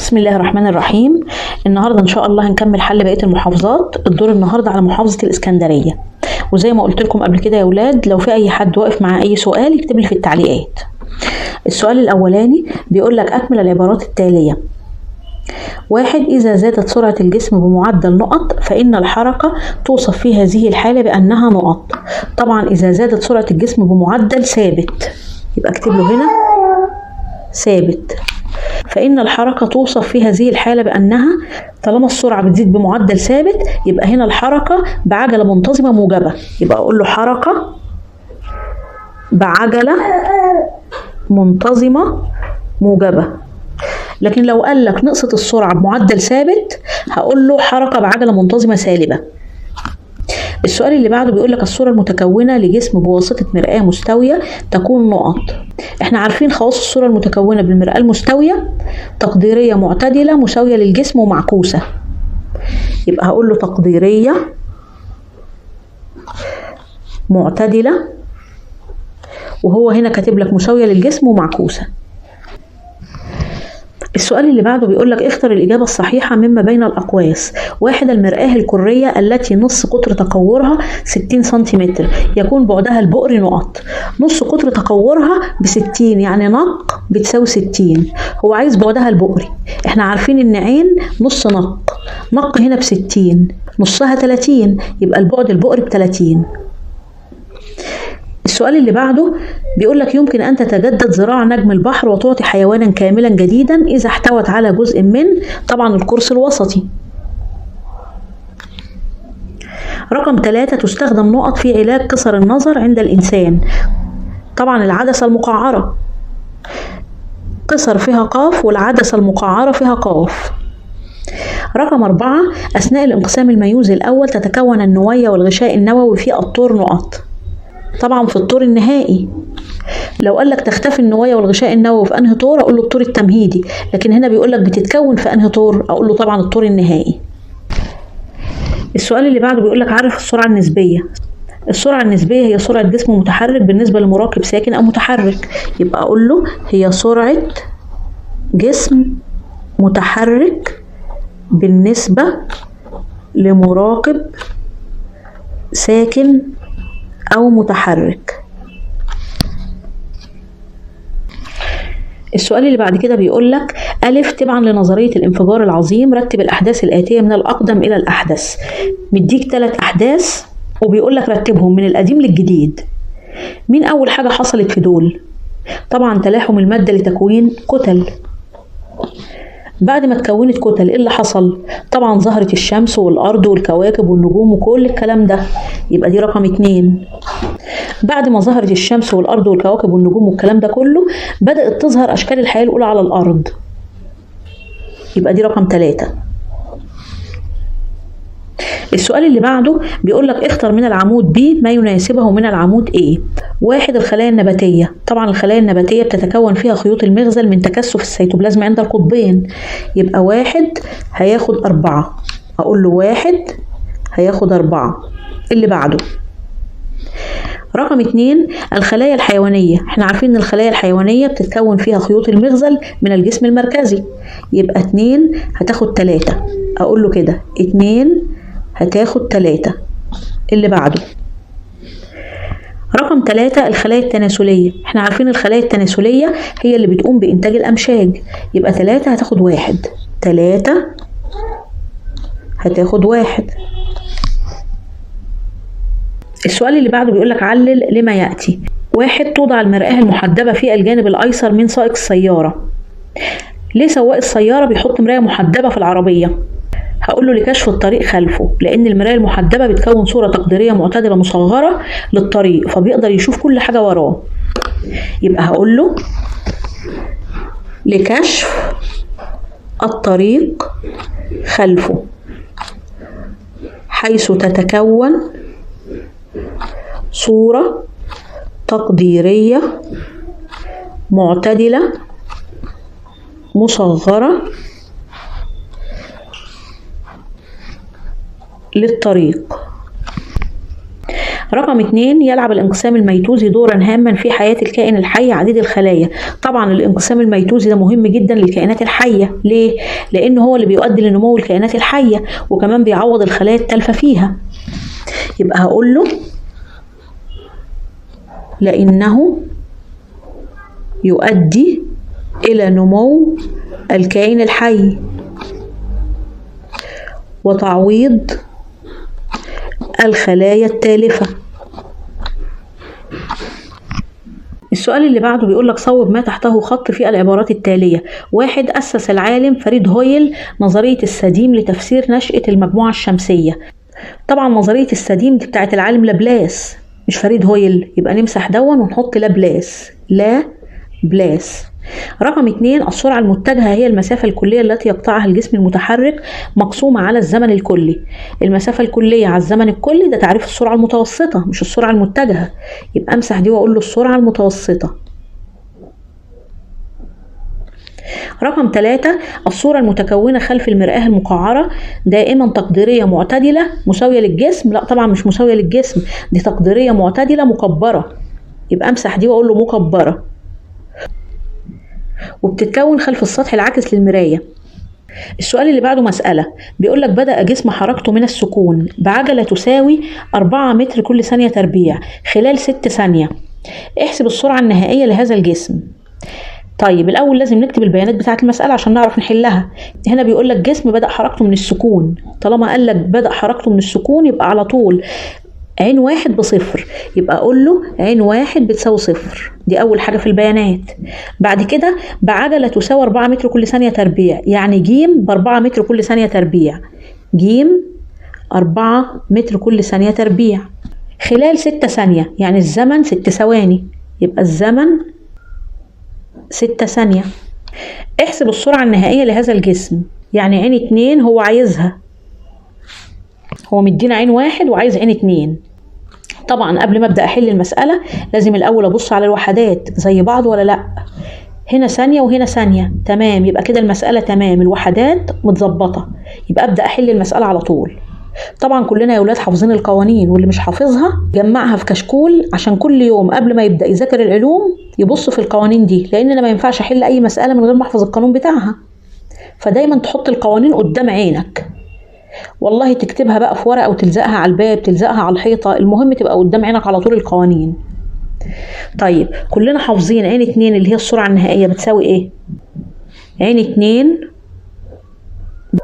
بسم الله الرحمن الرحيم. النهارده ان شاء الله هنكمل حل بقيه المحافظات. الدور النهارده على محافظه الاسكندريه، وزي ما قلت لكم قبل كده يا اولاد، لو في اي حد واقف مع اي سؤال يكتب لي في التعليقات. السؤال الاولاني بيقول لك اكمل العبارات التاليه. 1. إذا زادت سرعة الجسم بمعدل نقط فإن الحركة توصف في هذه الحالة بأنها نقط. طبعا إذا زادت سرعة الجسم بمعدل ثابت، يبقى اكتب له هنا ثابت. فإن الحركة توصف في هذه الحالة بأنها، طالما السرعة بتزيد بمعدل ثابت يبقى هنا الحركة بعجلة منتظمة موجبة، يبقى أقول له حركة بعجلة منتظمة موجبة. لكن لو قال لك نقصت السرعة بمعدل ثابت هقول له حركة بعجلة منتظمة سالبة. السؤال اللي بعده بيقول لك الصورة المتكونة لجسم بواسطة مرآة مستوية تكون نقط. احنا عارفين خواص الصورة المتكونة بالمرآة المستوية: تقديرية معتدلة مساوية للجسم ومعكوسة. يبقى هقول له تقديرية معتدلة، وهو هنا كاتب لك مساوية للجسم ومعكوسة. السؤال اللي بعده بيقول لك اختر الإجابة الصحيحة مما بين الأقواس. 1. المرآة الكرية التي نص قطر تقورها 60 سنتيمتر يكون بعدها البؤري نقط. نص قطر تقورها ب60 يعني نق بتساوي 60. هو عايز بعدها البؤري. احنا عارفين ان عين نص نق هنا ب60، نصها 30، يبقى البعد البؤري ب30. السؤال اللي بعده بيقول لك يمكن أن تتجدد ذراع نجم البحر وتعطي حيوانا كاملا جديدا إذا احتوت على جزء من، طبعا القرص الوسطي. رقم 3. تستخدم نقط في علاج قصر النظر عند الإنسان. طبعا العدسة المقعرة، قصر فيها قاف والعدسة المقعرة فيها قاف. رقم 4. أثناء الانقسام الميوزي الأول تتكون النوية والغشاء النووي في الطور نقط. طبعا في الطور النهائي. لو قال لك تختفي النوايا والغشاء النووي في انهي طور اقول له الطور التمهيدي، لكن هنا بيقول لك بتتكون في انهي طور اقول له طبعا الطور النهائي. السؤال اللي بعده بيقول لك عرف السرعه النسبيه. السرعه النسبيه هي سرعه جسم متحرك بالنسبه لمراقب ساكن او متحرك، يبقى اقول له هي سرعه جسم متحرك بالنسبه لمراقب ساكن أو متحرك. السؤال اللي بعد كده بيقول لك ألف. تبعا لنظرية الانفجار العظيم رتب الأحداث الآتية من الأقدم إلى الأحدث. مديك 3 أحداث وبيقول لك رتبهم من القديم للجديد. مين أول حاجة حصلت في دول؟ طبعا تلاحم المادة لتكوين كتل. بعد ما اتكونت كتل ايه اللي حصل؟ طبعا ظهرت الشمس والارض والكواكب والنجوم وكل الكلام ده، يبقى دي رقم 2. بعد ما ظهرت الشمس والارض والكواكب والنجوم والكلام ده كله بدأت تظهر اشكال الحياة الاولى على الارض، يبقى دي رقم 3. السؤال اللي بعده بيقول لك اختر من العمود B ما يناسبه من العمود A. 1. الخلايا النباتية. طبعا الخلايا النباتية بتتكون فيها خيوط المغزل من تكثف السيتوبلازم عند القطبين، يبقى 1 هياخد 4، اقول له 1 هياخد 4. اللي بعده رقم 2. الخلايا الحيوانية. احنا عارفين ان الخلايا الحيوانية بتتكون فيها خيوط المغزل من الجسم المركزي، يبقى 2 هتاخد 3، اقول له كده 2 هتاخد 3. اللي بعده رقم 3. الخلايا التناسلية. احنا عارفين الخلايا التناسلية هي اللي بتقوم بإنتاج الأمشاج، يبقى 3 هتاخد 1، 3 هتاخد 1. السؤال اللي بعده بيقول لك علل لما يأتي. 1. توضع المرآة المحدبة في الجانب الأيسر من سائق السيارة. ليه سواق السيارة بيحط مراية محدبة في العربية؟ هقول له لكشف الطريق خلفه، لأن المراية المحدبة بتكون صورة تقديرية معتدلة مصغرة للطريق، فبيقدر يشوف كل حاجة وراه. يبقى هقول له لكشف الطريق خلفه، حيث تتكون صورة تقديرية معتدلة مصغرة للطريق. رقم 2 يلعب الانقسام الميتوزي دورا هاما في حياة الكائن الحي عديد الخلايا. طبعا الانقسام الميتوزي ده مهم جدا للكائنات الحية. ليه؟ لأنه هو اللي بيؤدي لنمو الكائنات الحية، وكمان بيعوض الخلايا التالفة فيها. يبقى هقول له لأنه يؤدي إلى نمو الكائن الحي وتعويض الخلايا التالفة. السؤال اللي بعده بيقول لك صوب ما تحته خط في العبارات التالية. 1. أسس العالم فريد هويل نظرية السديم لتفسير نشأة المجموعة الشمسية. طبعا نظرية السديم دي بتاعت العالم لابلاس مش فريد هويل، يبقى نمسح دون ونحط لابلاس. لا بلاس. رقم 2 السرعة المتجهة هي المسافة الكلية التي يقطعها الجسم المتحرك مقسومة على الزمن الكلي. المسافة الكلية على الزمن الكلي ده تعريف السرعة المتوسطة مش السرعة المتجهة، يبقى امسح دي واقول له السرعة المتوسطة. رقم 3 الصورة المتكونة خلف المرآة المقعرة دائما تقديرية معتدلة مساوية للجسم. لا طبعا مش مساوية للجسم، دي تقديرية معتدلة مكبرة، يبقى امسح دي واقول له مكبرة. وبتتكون خلف السطح العاكس للمراية. السؤال اللي بعده مسألة بيقول لك بدأ جسم حركته من السكون بعجلة تساوي 4 متر كل ثانية تربيع خلال 6 ثانية. احسب السرعة النهائية لهذا الجسم. طيب الأول لازم نكتب البيانات بتاعة المسألة عشان نعرف نحلها. هنا بيقول لك جسم بدأ حركته من السكون، طالما قال لك بدأ حركته من السكون يبقى على طول عين 1 بصفر، يبقى أقول له عين 1 بتساوي 0. دي أول حاجة في البيانات. بعد كده بعجلة تساوي 4 متر كل ثانية تربيع، يعني جيم ب4 متر كل ثانية تربيع. جيم 4 متر كل ثانية تربيع خلال 6 ثانية، يعني الزمن 6 ثواني، يبقى الزمن 6 ثانية. احسب السرعة النهائية لهذا الجسم، يعني عين 2 هو عايزها، هو مدينا عين 1 وعايز عين 2. طبعا قبل ما ابدا احل المساله لازم الاول ابص على الوحدات زي بعض ولا لا. هنا ثانيه وهنا ثانيه، تمام، يبقى كده المساله تمام، الوحدات متظبطه، يبقى ابدا احل المساله على طول. طبعا كلنا يا ولاد حافظين القوانين، واللي مش حافظها جمعها في كشكول عشان كل يوم قبل ما يبدا يذاكر العلوم يبص في القوانين دي، لان انا ما ينفعش احل اي مساله من غير ما احفظ القانون بتاعها. فدايما تحط القوانين قدام عينك، والله تكتبها بقى في ورقة وتلزقها على الباب، تلزقها على الحيطة، المهم تبقى قدام عينك على طول القوانين. طيب كلنا حافظين عين 2 اللي هي السرعة النهائية بتساوي ايه؟ عين 2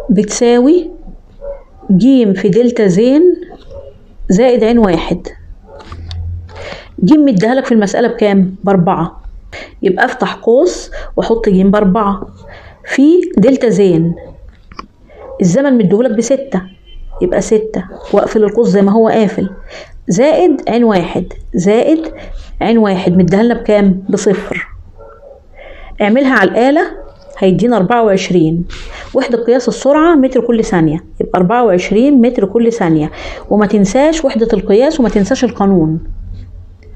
بتساوي جيم في دلتا زين زائد عين 1. جيم مديها لك في المسألة بكام؟ ب4، يبقى افتح قوس واحط جيم ب4 في دلتا زين. الزمن مديهولك ب6، يبقى 6 واقفل القوس زي ما هو قافل، زائد عين 1 زائد عين 1 مديها لنا بكام؟ ب0. اعملها على الآلة هيدينا 24. وحدة قياس السرعة متر كل ثانية، يبقى 24 متر كل ثانية. وما تنساش وحدة القياس وما تنساش القانون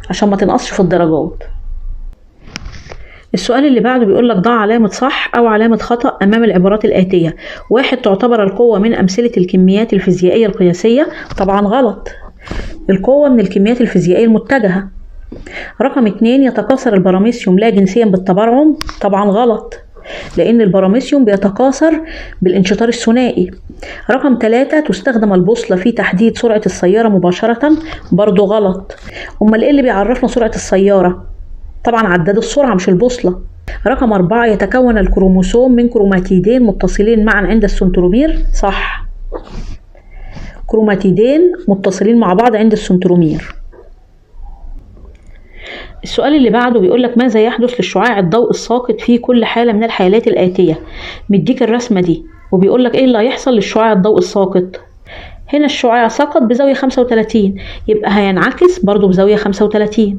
عشان ما تنقصش في الدرجات. السؤال اللي بعده بيقول لك ضع علامة صح أو علامة خطأ أمام العبارات الآتية. 1 تعتبر القوة من أمثلة الكميات الفيزيائية القياسية. طبعا غلط، القوة من الكميات الفيزيائية المتجهة. رقم 2 يتكاثر البراميسيوم لا جنسيا بالتبرعم. طبعا غلط، لأن البراميسيوم بيتكاثر بالانشطار الثنائي. رقم 3 تستخدم البوصلة في تحديد سرعة السيارة مباشرة. برضو غلط. أمال إيه اللي بيعرفنا سرعة السيارة؟ طبعا عداد السرعة مش البوصلة. رقم 4 يتكون الكروموسوم من كروماتيدين متصلين معا عند السنترومير. صح، كروماتيدين متصلين مع بعض عند السنترومير. السؤال اللي بعده بيقول لك ماذا يحدث للشعاع الضوء الساقط في كل حالة من الحالات الآتية. مديك الرسمة دي وبيقول لك ايه اللي هيحصل للشعاع الضوء الساقط. هنا الشعاع سقط بزاوية 35، يبقى هينعكس برضو بزاوية 35،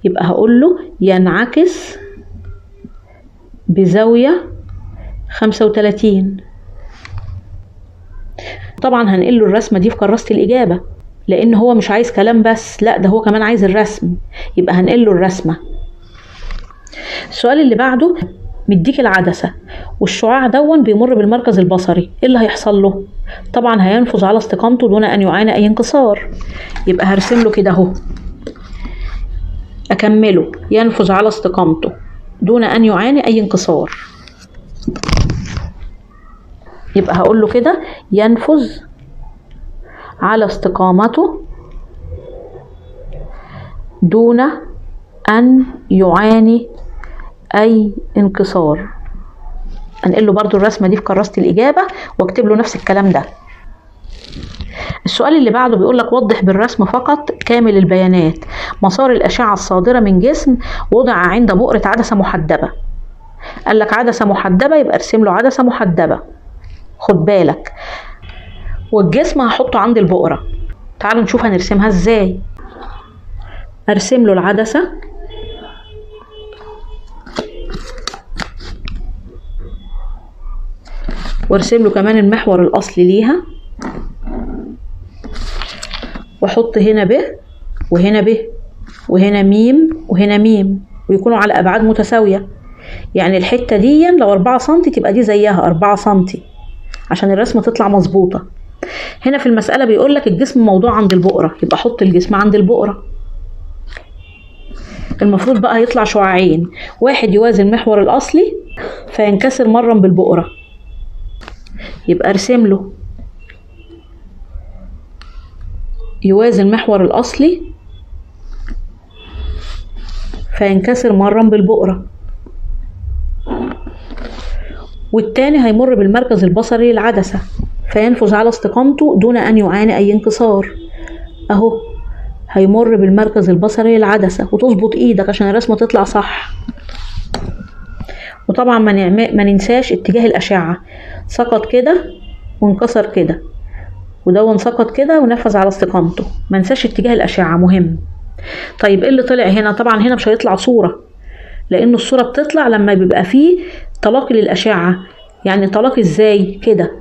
يبقى هقول له ينعكس بزاوية 35. طبعا هنقل له الرسمة دي في كراسة الإجابة، لأن هو مش عايز كلام بس، لا ده هو كمان عايز الرسم، يبقى هنقل له الرسمة. السؤال اللي بعده مديك العدسة والشعاع دون بيمر بالمركز البصري، ايه اللي هيحصل له؟ طبعا هينفذ على استقامته دون ان يعاني اي انكسار. يبقى هرسم له كده اهو، اكمله، ينفذ على استقامته دون ان يعاني اي انكسار. يبقى هقول له كده ينفذ على استقامته دون ان يعاني اي انكسار. انقل له برضو الرسمه دي في كراسه الاجابه واكتب له نفس الكلام ده. السؤال اللي بعده بيقول لك وضح بالرسم فقط كامل البيانات. مسار الاشعه الصادره من جسم وضع عند بؤره عدسه محدبه. قال لك عدسه محدبه، يبقى ارسم له عدسه محدبه، خد بالك. والجسم هحطه عند البؤره. تعالوا نشوف هنرسمها ازاي. ارسم له العدسه وارسم له كمان المحور الاصلي ليها، واحط هنا ب وهنا ب وهنا ميم وهنا ميم، ويكونوا على ابعاد متساويه. يعني الحته دي لو 4 سم تبقى دي زيها 4 سم عشان الرسمه تطلع مظبوطه. هنا في المساله بيقول لك الجسم موضوع عند البؤره، يبقى احط الجسم عند البؤره. المفروض بقى هيطلع شعاعين، واحد يوازي المحور الاصلي فينكسر مرا بالبؤره. يبقى ارسم له يوازي المحور الاصلي فينكسر مرا بالبؤره، والتاني هيمر بالمركز البصري للعدسه فينفذ على استقامته دون ان يعاني اي انكسار. اهو هيمر بالمركز البصري للعدسه، وتظبط ايدك عشان الرسمه تطلع صح. وطبعا ما ننساش اتجاه الاشعه، سقط كده وانكسر كده، ودون سقط كده ونفذ على استقامته. ما ننساش اتجاه الاشعه مهم. طيب ايه اللي طلع هنا؟ طبعا هنا مش هيطلع صوره، لان الصوره بتطلع لما بيبقى فيه تلاقي للاشعه. يعني تلاقي ازاي؟ كده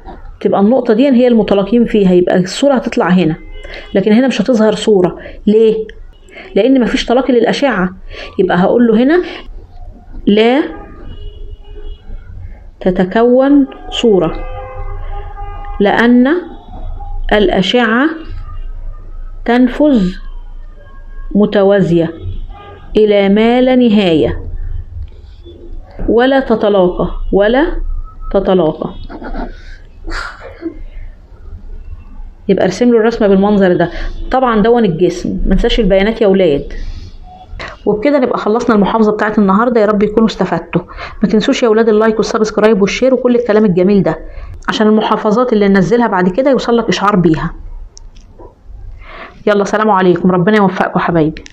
تبقى النقطه دي هي المتلاقين فيها، يبقى الصوره هتطلع هنا. لكن هنا مش هتظهر صوره. ليه؟ لان مفيش تلاقي للاشعه. يبقى هقول له هنا لا تتكون صوره لان الاشعه تنفذ متوازيه الى ما لا نهايه ولا تتلاقى يبقى ارسم له الرسمه بالمنظر ده. طبعا دون الجسم، ما ننساش البيانات يا ولاد. وبكده نبقى خلصنا المحافظه بتاعت النهارده. يا رب يكونوا استفدتوا. ما تنسوش يا ولاد اللايك والسبسكرايب والشير وكل الكلام الجميل ده، عشان المحافظات اللي ننزلها بعد كده يوصلك اشعار بيها. يلا سلام عليكم، ربنا يوفقكم حبايبي.